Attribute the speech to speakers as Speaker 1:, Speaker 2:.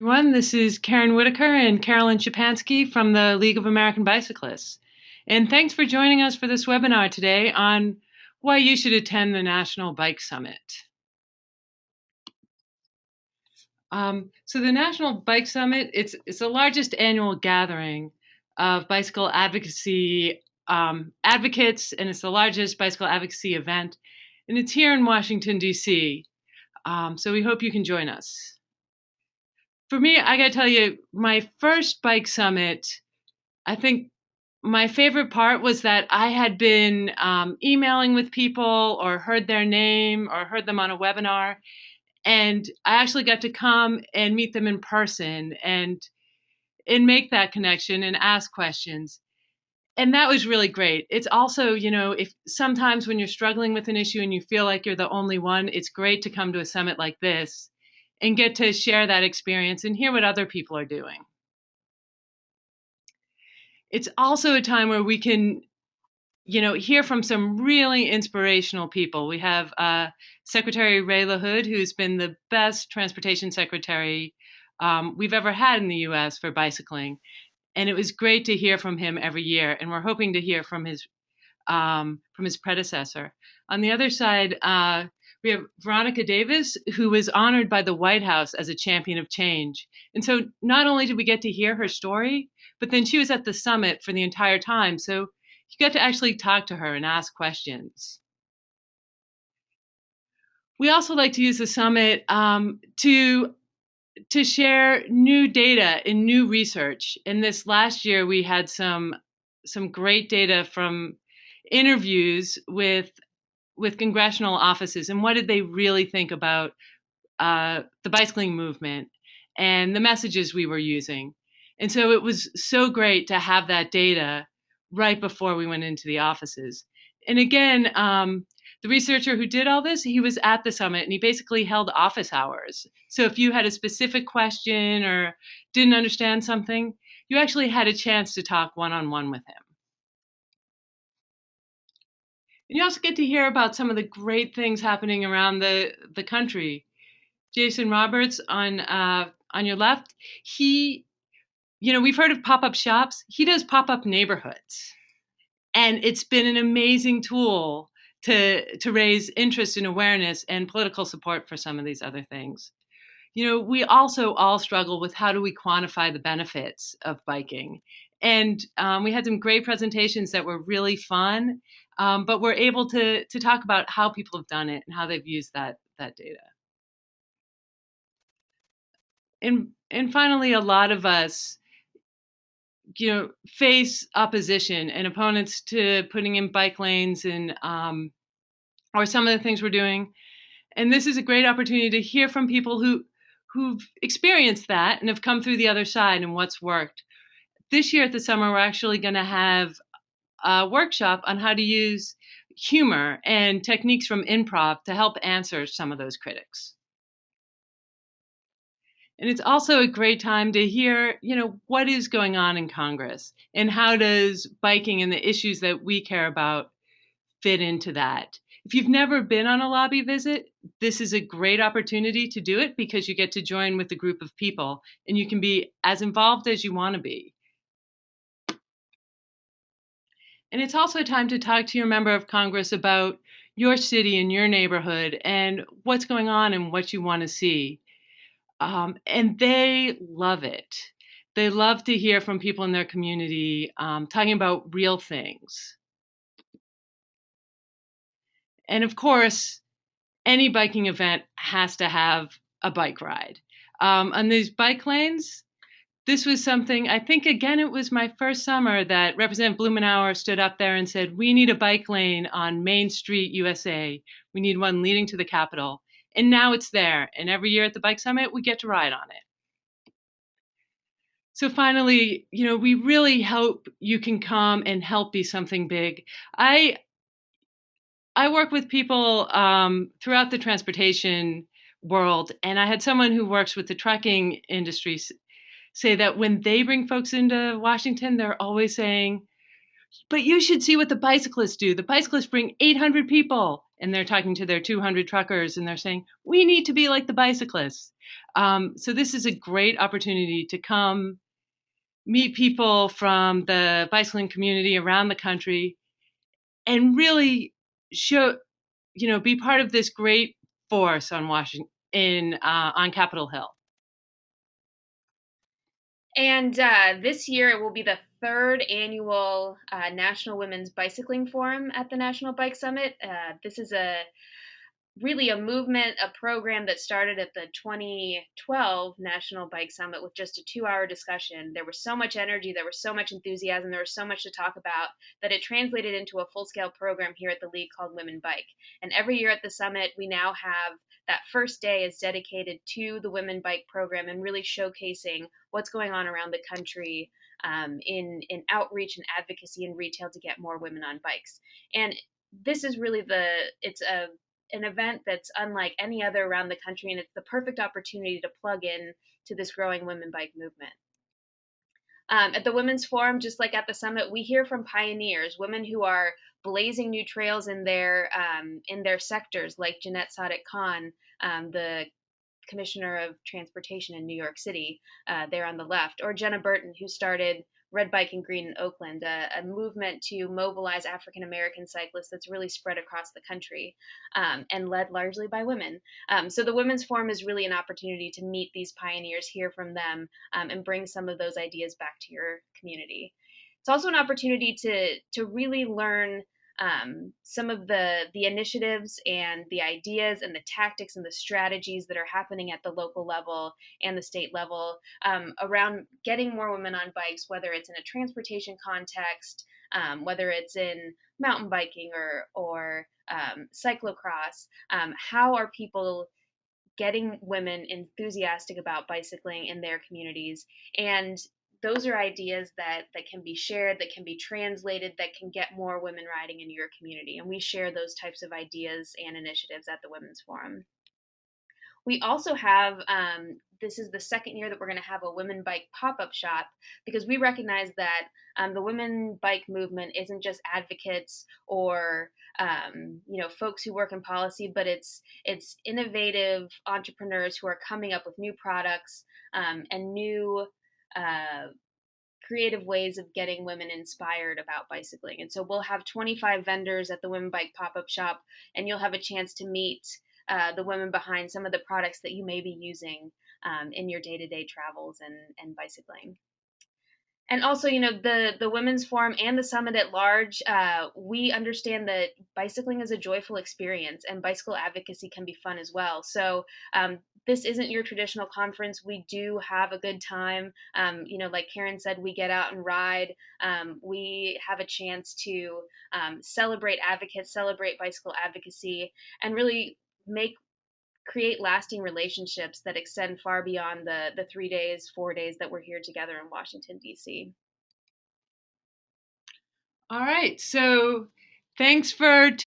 Speaker 1: Everyone, this is Caron Whitaker and Carolyn Szczepanski from the League of American Bicyclists. And thanks for joining us for this webinar today on why you should attend the National Bike Summit. So the National Bike Summit, it's the largest annual gathering of bicycle advocacy advocates, and it's the largest bicycle advocacy event. And it's here in Washington, D.C. So we hope you can join us. For me, I gotta tell you, my first bike summit, I think my favorite part was that I had been emailing with people or heard their name or heard them on a webinar. And I actually got to come and meet them in person and make that connection and ask questions. And that was really great. It's also, if sometimes when you're struggling with an issue and you feel like you're the only one, it's great to come to a summit like this and get to share that experience and hear what other people are doing. It's also a time where we can, hear from some really inspirational people. We have Secretary Ray LaHood, who's been the best transportation secretary we've ever had in the U.S. for bicycling. And it was great to hear from him every year. And we're hoping to hear from his predecessor. On the other side, we have Veronica Davis, who was honored by the White House as a champion of change. And so not only did we get to hear her story, but then she was at the summit for the entire time. So you got to actually talk to her and ask questions. We also like to use the summit to share new data and new research. And this last year, we had some great data from interviews with congressional offices and what did they really think about the bicycling movement and the messages we were using. And so it was so great to have that data right before we went into the offices. And again, the researcher who did all this, he was at the summit and he basically held office hours. So if you had a specific question or didn't understand something, you actually had a chance to talk one-on-one with him. And you also get to hear about some of the great things happening around the country. Jason Roberts on your left, we've heard of pop-up shops. He does pop-up neighborhoods. And it's been an amazing tool to raise interest and awareness and political support for some of these other things. We also all struggle with how do we quantify the benefits of biking. And we had some great presentations that were really fun, but we're able to talk about how people have done it and how they've used that data. And finally, a lot of us, face opposition and opponents to putting in bike lanes and or some of the things we're doing. And this is a great opportunity to hear from people who've experienced that and have come through the other side and what's worked. This year at the summer, we're actually going to have a workshop on how to use humor and techniques from improv to help answer some of those critics. And it's also a great time to hear, what is going on in Congress and how does biking and the issues that we care about fit into that. If you've never been on a lobby visit, this is a great opportunity to do it because you get to join with a group of people and you can be as involved as you want to be. And it's also a time to talk to your member of Congress about your city and your neighborhood and what's going on and what you want to see. And they love it. They love to hear from people in their community talking about real things. And of course, any biking event has to have a bike ride. On these bike lanes, this was something, I think, again, it was my first summer that Representative Blumenauer stood up there and said, we need a bike lane on Main Street, USA. We need one leading to the Capitol. And now it's there. And every year at the Bike Summit, we get to ride on it. So finally, we really hope you can come and help be something big. I work with people throughout the transportation world, and I had someone who works with the trucking industry say that when they bring folks into Washington, they're always saying, but you should see what the bicyclists do. The bicyclists bring 800 people, and they're talking to their 200 truckers, and they're saying, we need to be like the bicyclists. So this is a great opportunity to come meet people from the bicycling community around the country and really show, be part of this great force on on Capitol Hill.
Speaker 2: And this year it will be the third annual National Women's Bicycling Forum at the National Bike Summit. This is really a movement, a program that started at the 2012 National Bike Summit with just a 2-hour discussion. There was so much energy, there was so much enthusiasm, there was so much to talk about that it translated into a full-scale program here at the League called Women Bike. And every year at the summit, we now have that first day is dedicated to the Women Bike program and really showcasing what's going on around the country in outreach and advocacy and retail to get more women on bikes. And this is really it's an event that's unlike any other around the country, and it's the perfect opportunity to plug in to this growing women bike movement. At the Women's Forum, just like at the summit, we hear from pioneers, women who are blazing new trails in their sectors, like Jeanette Sadik Khan, the Commissioner of Transportation in New York City, there on the left, or Jenna Burton, who started Red Bike and Green in Oakland, a movement to mobilize African American cyclists that's really spread across the country and led largely by women. So the Women's Forum is really an opportunity to meet these pioneers, hear from them, and bring some of those ideas back to your community. It's also an opportunity to really learn some of the initiatives and the ideas and the tactics and the strategies that are happening at the local level and the state level around getting more women on bikes, whether it's in a transportation context, whether it's in mountain biking or cyclocross. How are people getting women enthusiastic about bicycling in their communities? And those are ideas that can be shared, that can be translated, that can get more women riding in your community. And we share those types of ideas and initiatives at the Women's Forum. We also have, this is the second year that we're going to have a women bike pop-up shop, because we recognize that the women bike movement isn't just advocates or folks who work in policy, but it's innovative entrepreneurs who are coming up with new products and new creative ways of getting women inspired about bicycling. And so we'll have 25 vendors at the Women Bike pop-up shop, and you'll have a chance to meet the women behind some of the products that you may be using in your day-to-day travels and bicycling. And also, the Women's Forum and the summit at large, we understand that bicycling is a joyful experience and bicycle advocacy can be fun as well. So this isn't your traditional conference. We do have a good time. Like Caron said, we get out and ride. We have a chance to celebrate advocates, celebrate bicycle advocacy, and really create lasting relationships that extend far beyond the 3 days, 4 days that we're here together in Washington, D.C.
Speaker 1: All right. So thanks for